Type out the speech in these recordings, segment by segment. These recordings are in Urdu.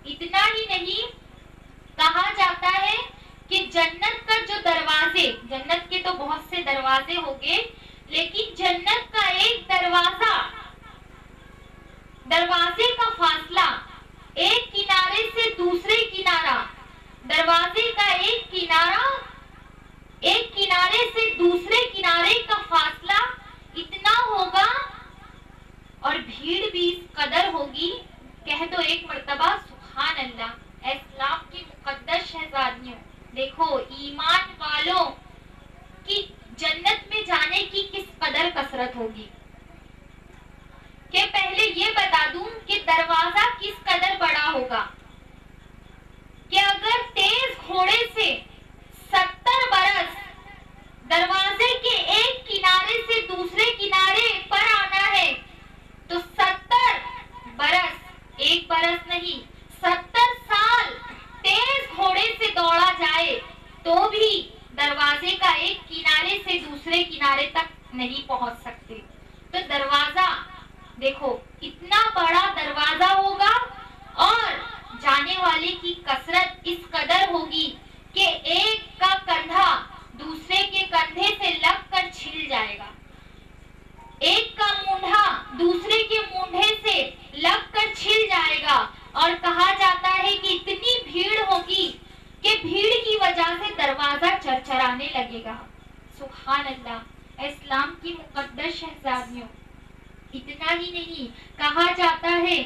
اتنا ہی نہیں، کہا جاتا ہے کہ جنت کا جو دروازے، جنت کے تو بہت سے دروازے ہوں گے، لیکن جنت کا ایک دروازے کا فاصلہ، ایک کنارے سے دوسرے کنارہ، دروازے کا ایک کنارے سے دوسرے کنارے کا فاصلہ اتنا ہوگا، اور بھیڑ بھی اس قدر ہوگی، کہہ دو ایک مرتبہ سبحان اللہ۔ اسلام کی مقدس شہزادیوں، دیکھو ایمان والوں کی جنت میں جانے کی کس قدر کثرت ہوگی۔ کہ پہلے یہ بتا دوں کہ دروازہ کس قدر بڑا ہوگا، کہ اگر تیز گھوڑے سے 70 برس دروازے کے ایک کنارے سے دوسرے کنارے پر آنا ہے، تو 70 برس، ایک برس نہیں، 70 سال تیز گھوڑے سے دوڑا جائے تو بھی دروازے کا ایک کنارے سے دوسرے کنارے تک نہیں پہنچ سکتے۔ تو دروازہ دیکھو اتنا بڑا دروازہ ہوگا، اور جانے والے کی کثرت اس قدر ہوگی کہ ایک کا کندھا دوسرے کے کندھے سے لگ کر چھل جائے گا، ایک کا مونڈھا دوسرے کے مونڈھے سے لگ کر چھل جائے گا، اور کہا جاتا ہے کہ اتنی بھیڑ ہوگی کہ بھیڑ کی وجہ سے دروازہ چرچرانے لگے گا۔ سبحان اللہ۔ اسلام کی مقدس شہزادیوں، اتنا ہی نہیں، کہا جاتا ہے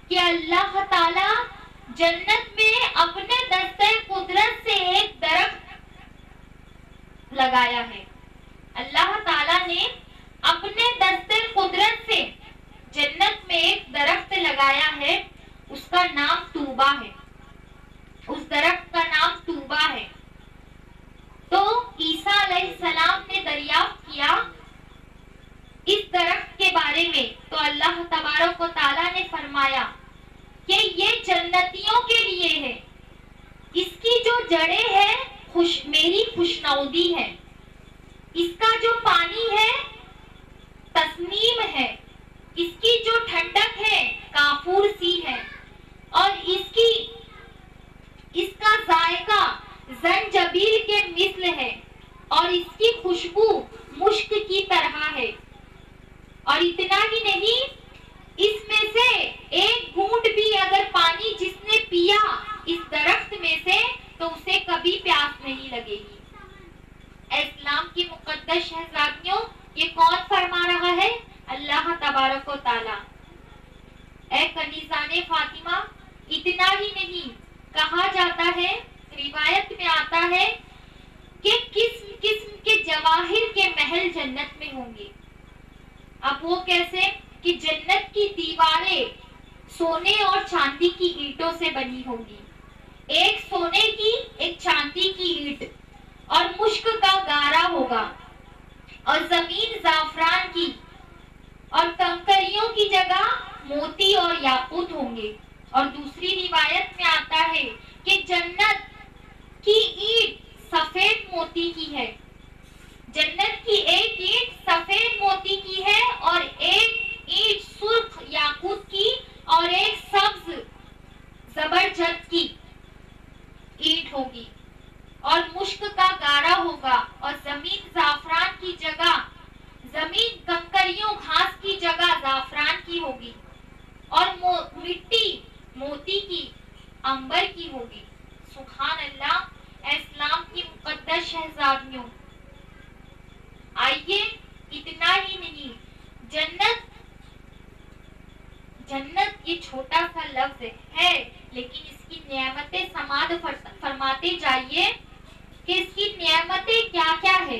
کہ اللہ تعالی جنت میں اپنے دستِ قدرت سے ایک درخت لگایا ہے۔ اللہ تعالیٰ نے اپنے دستِ قدرت سے جنت میں ایک درخت لگایا ہے، اس کا نام طوبیٰ ہے، اس درخت کا نام طوبیٰ ہے۔ تو عیسیٰ علیہ السلام نے دریافت کیا اس درخت کے بارے میں، تو اللہ تبارک و تعالیٰ نے فرمایا کہ یہ جنتیوں کے لیے ہے، اس کی جو جڑیں ہیں میری خوشنودی ہے، اس کا جو پانی ہے تسنیم ہے، اس کی جو ٹھنڈک ہے کافور سی ہے، اور اس کا ذائقہ زنجبیل کے مثل ہے، اور اس کی خوشبو مشک کی طرح ہے۔ اور اتنا ہی نہیں، اس میں سے ایک گھونٹ بھی اگر پانی جس نے پیا اس درخت میں سے تو اسے کبھی پیاس نہیں لگے گی۔ اسلام کی مقدس شہزادیوں، یہ کون فرما رہا ہے؟ اللہ تبارک و تعالی۔ اے کنیزان فاطمہ، اتنا ہی نہیں، کہا جاتا ہے، روایت میں آتا ہے کہ قسم قسم کے جواہر کے محل جنت میں ہوں گے۔ اب وہ کیسے؟ کہ جنت کی دیواریں سونے اور چاندی کی اینٹوں سے بنی ہوگی، ایک سونے کی ایک چاندی کی اینٹ، اور مشک کا گارا ہوگا، اور زمین زعفران کی، اور کنکریوں کی جگہ موتی اور یاقوت ہوں گے۔ اور دوسری روایت میں آتا ہے کہ جنت کی اینٹ سفید موتی کی ہے، جنت کی ایک اینٹ سفید موتی کی ہے، اور ایک اینٹ سرخ یاقوت کی، اور ایک سبز زبرجد کی اینٹ ہوگی، اور مشک کا گارا ہوگا، اور زمین زعفران کی جگہ، زمین کنکریوں گھاس کی جگہ زعفران کی ہوگی، اور مٹی موتی کی، عنبر کی ہوگی۔ سبحان اللہ۔ اسلام کی مقدس شہزادیوں، آئیے، اتنا ہی نہیں، جنت یہ چھوٹا سا لفظ ہے، لیکن اس کی نعمتیں سماعت فرماتے جائیے کہ اس کی نعمتیں کیا کیا ہے۔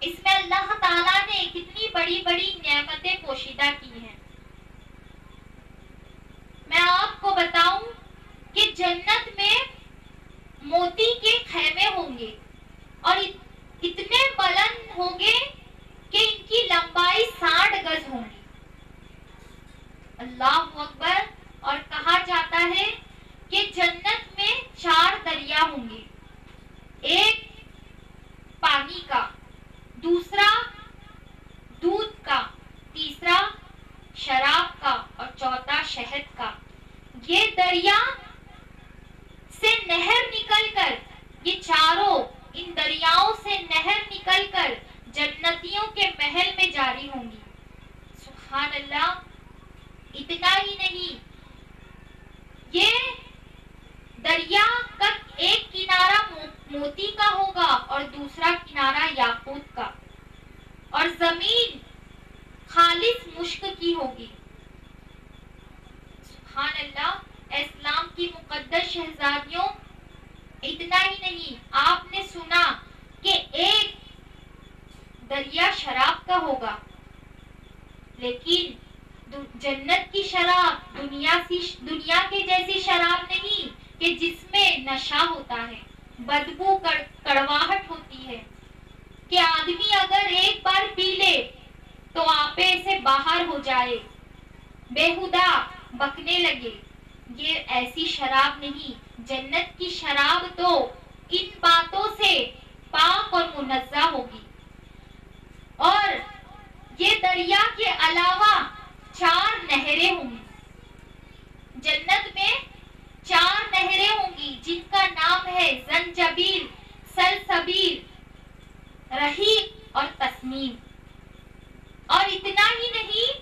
اس میں اللہ تعالیٰ نے کتنی بڑی بڑی نعمتیں پوشیدہ کی ہیں۔ میں آپ کو بتاؤں کہ جنت میں موتی کے خیمے ہوں گے، اور اتنے بلند ہوں گے کہ ان کی لمبائی 60 گز ہوں گی۔ اللہ اکبر۔ اور کہا جاتا ہے کہ جنت میں 4 دریا ہوں گے، ایک پانی کا، دوسرا دودھ کا، تیسرا شراب کا، اور چوتھا شہد کا۔ یہ دریا دریا سے نہر نکل کر، یہ چاروں ان دریاؤں سے نہر نکل کر جنتیوں کے محل میں جاری ہوں گی. سبحان اللہ. اتنا ہی نہیں، یہ دریا کا ایک کنارہ موتی کا ہوگا اور دوسرا کنارہ یاقوت کا، اور زمین خالص مشک کی ہوگی. سبحان اللہ. اسلام کی مقدس شہزادیوں، اتنا ہی نہیں، آپ نے سنا کہ ایک دریا شراب کا ہوگا، لیکن جنت کی شراب دنیا کے جیسی شراب نہیں کہ جس میں نشہ ہوتا ہے، بدبو کڑواہٹ ہوتی ہے کہ آدمی اگر ایک بار پی لے تو آپے سے باہر ہو جائے، بےہودہ بکنے لگے. یہ ایسی شراب نہیں. جنت کی شراب تو ان باتوں سے پاک اور منزہ ہوگی. اور یہ دریا کے علاوہ 4 نہریں ہوں گی. جنت میں 4 نہریں ہوں گی جن کا نام ہے زنجبیل، سلسبیل، رحیق اور تسنیم. اور اتنا ہی نہیں،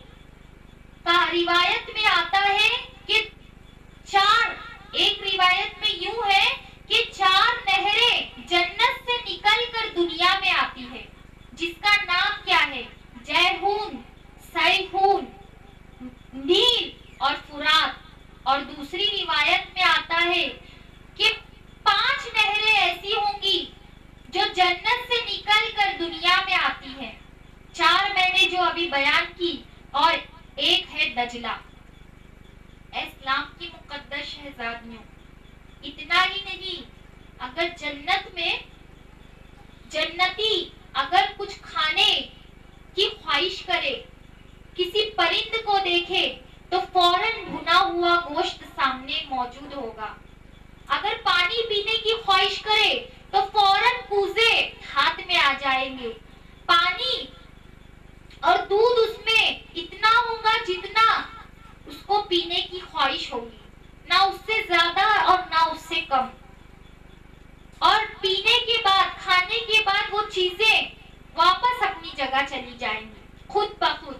روایت میں آتا ہے کہ ایک روایت میں یوں ہے کہ 4 نہریں جنت سے نکل کر دنیا میں آتی ہے، جس کا نام کیا ہے؟ جیہون، سیہون، نیل اور فرات. اور دوسری روایت میں آتا ہے کہ 5 نہریں ایسی ہوں گی جو جنت سے نکل کر دنیا میں آتی ہے. 4 میں نے جو ابھی بیان کی، اور ایک ہے دجلہ. اسلام کی مقدس شہزادیوں، اتنا ہی نہیں، اگر جنت میں جنتی اگر کچھ کھانے کی خواہش کرے، کسی پرند کو دیکھے تو فوراً بھنا ہوا گوشت سامنے موجود ہوگا. اگر پانی پینے کی خواہش کرے تو فوراً کوزے ہاتھ میں آ جائیں گے. پانی اور دودھ اس میں اتنا ہوگا جتنا اس کو پینے کی خواہش ہوگی، نہ اس سے زیادہ اور نہ اس سے کم. اور پینے کے بعد، کھانے کے بعد وہ چیزیں واپس اپنی جگہ چلی جائیں گی خود بخود.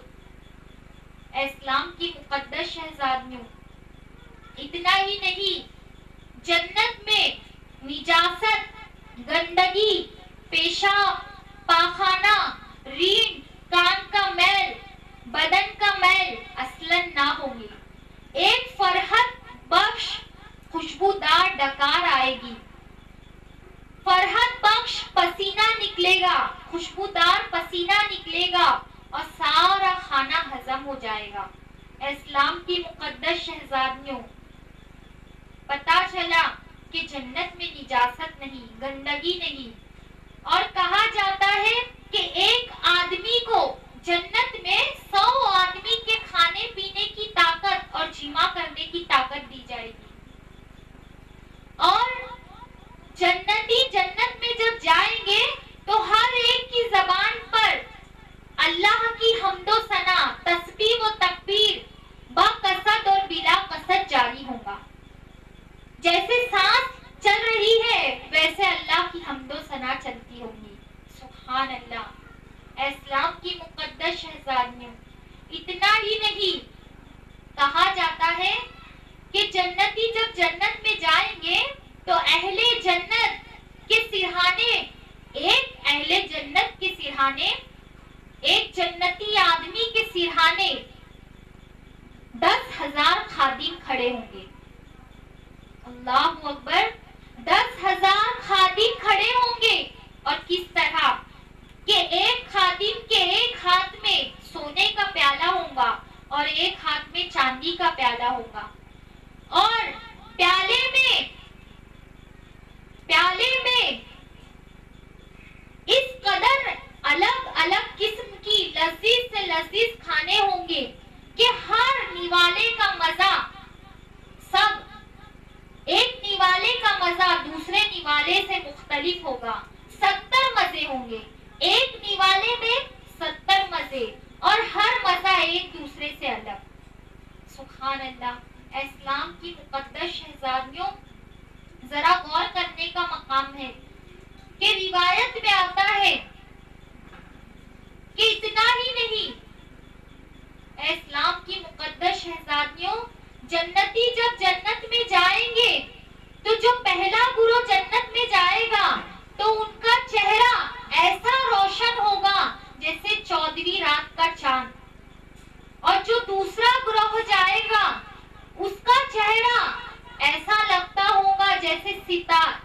اسلام کی مقدس شہزادیوں، اتنا ہی نہیں، جنت میں نجاست، گندگی، پیشاب، پاخانہ، ریڑھ، کان کا میل، بدن کا میل اصلاً نہ ہوں گے. ایک فرحت بخش خوشبودار ڈکار آئے گی. فرحت بخش پسینہ نکلے گا، خوشبودار پسینہ نکلے گا اور سارا کھانا ہضم ہو جائے گا. اسلام کی مقدس شہزادیوں، پتا چلا کہ جنت میں نجاست نہیں، گندگی نہیں. اور کہا جاتا ہے کہ ایک آدمی کو جنت میں 100 آدمی کے کھانے پینے کی طاقت اور جمع کرنے کی طاقت دی جائے گی. اور جنتی جنت میں جب جائیں گے تو ہر ایک کی زبان پر اللہ کی حمد و ثنا، تسبیح و تکبیر با قصد اور بلا قصد جاری ہوگا. جیسے سانس چل رہی ہے ویسے اللہ کی حمد و ثنا چلتی ہوگی. سبحان اللہ. اسلام کی مقدس شہزادیوں، اتنا ہی نہیں، کہا جاتا ہے کہ جنتی جب جنت میں جائیں گے تو اہل جنت کے سرہانے، ایک جنتی آدمی کے سرہانے 10,000 خادم کھڑے ہوں گے. اللہ اکبر. 10,000 خادم کھڑے ہوں گے. اور کس طرح کہ ایک خادم کے ایک ہاتھ میں سونے کا پیالہ ہوگا اور ایک ہاتھ میں چاندی کا پیالہ ہوگا. اور پیالے میں اس قدر الگ الگ قسم کی لذیذ سے لذیذ کھانے ہوں گے کہ ہر نوالے کا مزہ، ایک نوالے کا مزہ دوسرے نوالے سے مختلف ہوگا. 70 مزے ہوں گے، ایک نوالے میں 70 مزے، اور ہر مزہ ایک دوسرے سے الگ. سبحان اللہ. اسلام کی مقدس شہزادیوں، ذرا غور کرنے کا مقام ہے کہ روایت میں آتا ہے کہ اتنا ہی نہیں، اسلام کی مقدس شہزادیوں، جنتی جب جنت میں جائیں گے تو جو پہلا گروہ جنت میں جائے گا تو ان کا چہرہ ایسا روشن ہوگا جیسے 14ویں رات کا چاند، اور جو دوسرا گروہ جائے گا اس کا چہرہ ایسا لگتا ہوگا جیسے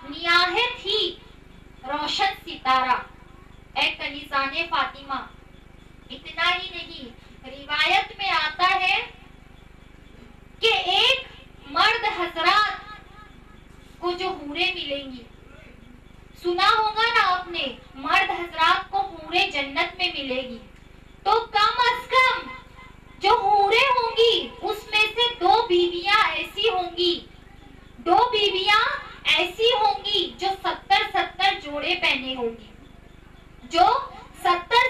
نیاہت ہی روشن ستارہ۔ اے کنیزان فاطمہ، اتنا ہی نہیں، روایت میں آتا ہے کہ ایک مرد حضرات کو جو حوریں ملیں گی، سنا ہوگا نا آپ نے، مرد حضرات کو حوریں جنت میں ملے گی، تو کم از کم جو حوریں ہوں گی اس میں سے 2 بیویاں ایسی ہوں گی، 2 بیویاں ایسی ہوں گی جو 70 جوڑے پہنے ہوں گی، جو 70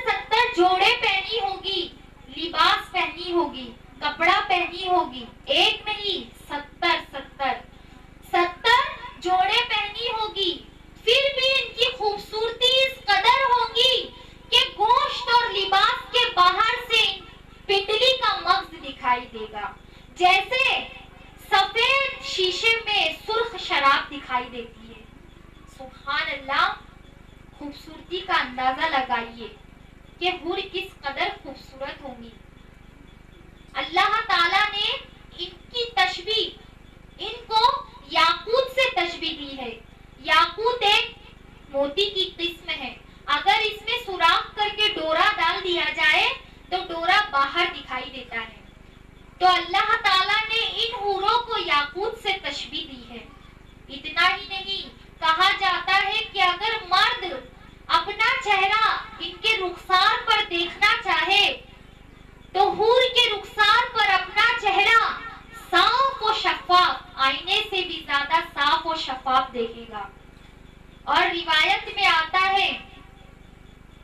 جوڑے پہنی ہوگی، لباس پہنی ہوگی، کپڑا پہنی ہوگی، ایک نہیں 70 جوڑے پہنی ہوگی، پھر بھی ان کی خوبصورتی اس قدر ہوگی کہ گوشت اور لباس کے باہر سے پنڈلی کا مغز دکھائی دے گا، جیسے سفید شیشے میں سرخ شراب دکھائی دیتی ہے۔ سبحان اللہ، خوبصورتی کا اندازہ لگائیے کہ حور کس قدر خوبصورت ہوں گی۔ اللہ تعالیٰ نے ان کی تشبیہ، ان کو یاقوت سے تشبیہ دی ہے۔ یاقوت ایک موتی کی قسم ہے، اگر اس میں سوراخ کر کے ڈورا ڈال دیا جائے تو ڈورا باہر دکھائی دیتا ہے، تو اللہ تعالیٰ نے ان حوروں کو یاقوت سے تشبیہ دی ہے۔ اتنا ہی نہیں، کہا جاتا ہے کہ اگر مرد اپنا چہرہ ان کے رخسار پر دیکھنا چاہے تو حور کے رخسار پر اپنا چہرہ صاف و شفاف، آئینے سے بھی زیادہ صاف و شفاف دیکھے گا۔ اور روایت میں آتا ہے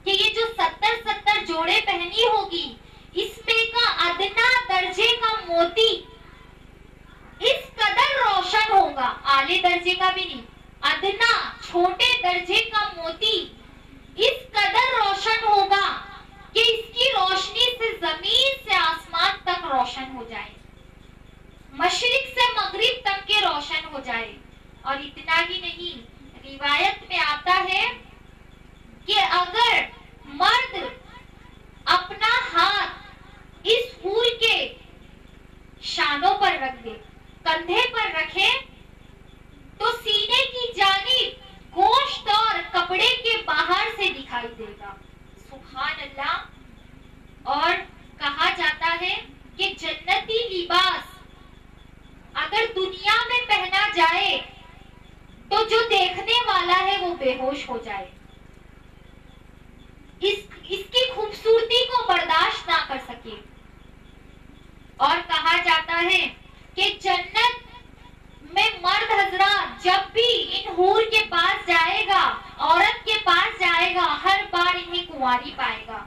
کہ یہ جو 70 جوڑے پہنی ہوگی، اس میں کا ادنا درجے کا موتی اس قدر روشن ہوگا، اعلی درجے کا بھی نہیں، ادنا چھوٹے درجے کا موتی اس قدر روشن ہوگا کہ اس کی روشنی سے زمین سے آسمان تک روشن ہو جائے، مشرق سے مغرب تک کے روشن ہو جائے۔ اور اتنا ہی نہیں، روایت میں آتا ہے کہ اگر مرد اپنا ہاتھ اس حور کے شانوں پر رکھ دے، کندھے پر رکھے، تو سینے کی جانب گوشت اور کپڑے کے باہر سے دکھائی دے گا۔ سبحان اللہ۔ اور کہا جاتا ہے کہ جنتی لباس اگر دنیا میں پہنا جائے تو جو دیکھنے والا ہے وہ بے ہوش ہو جائے، اس کی خوبصورتی کو برداشت نہ کر سکے۔ اور کہا جاتا ہے کہ جنت میں مرد حضرات جب بھی ان حور کے پاس جائے گا، عورت کے پاس جائے گا، ہر بار انہیں کنواری پائے گا،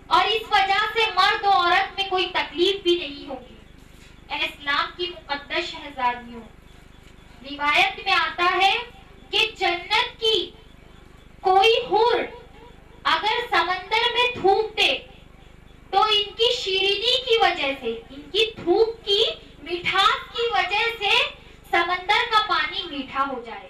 اور اس وجہ سے مرد و عورت میں کوئی تکلیف بھی نہیں ہوگی۔ اے اسلام کی مقدس شہزادیوں، روایت میں آتا ہے کہ جنت کی کوئی حور اگر سمندر میں تھوک دے تو ان کی شیرینی کی وجہ سے، ان کی تھوک کی مٹھاس کی وجہ سے سمندر کا پانی میٹھا ہو جائے۔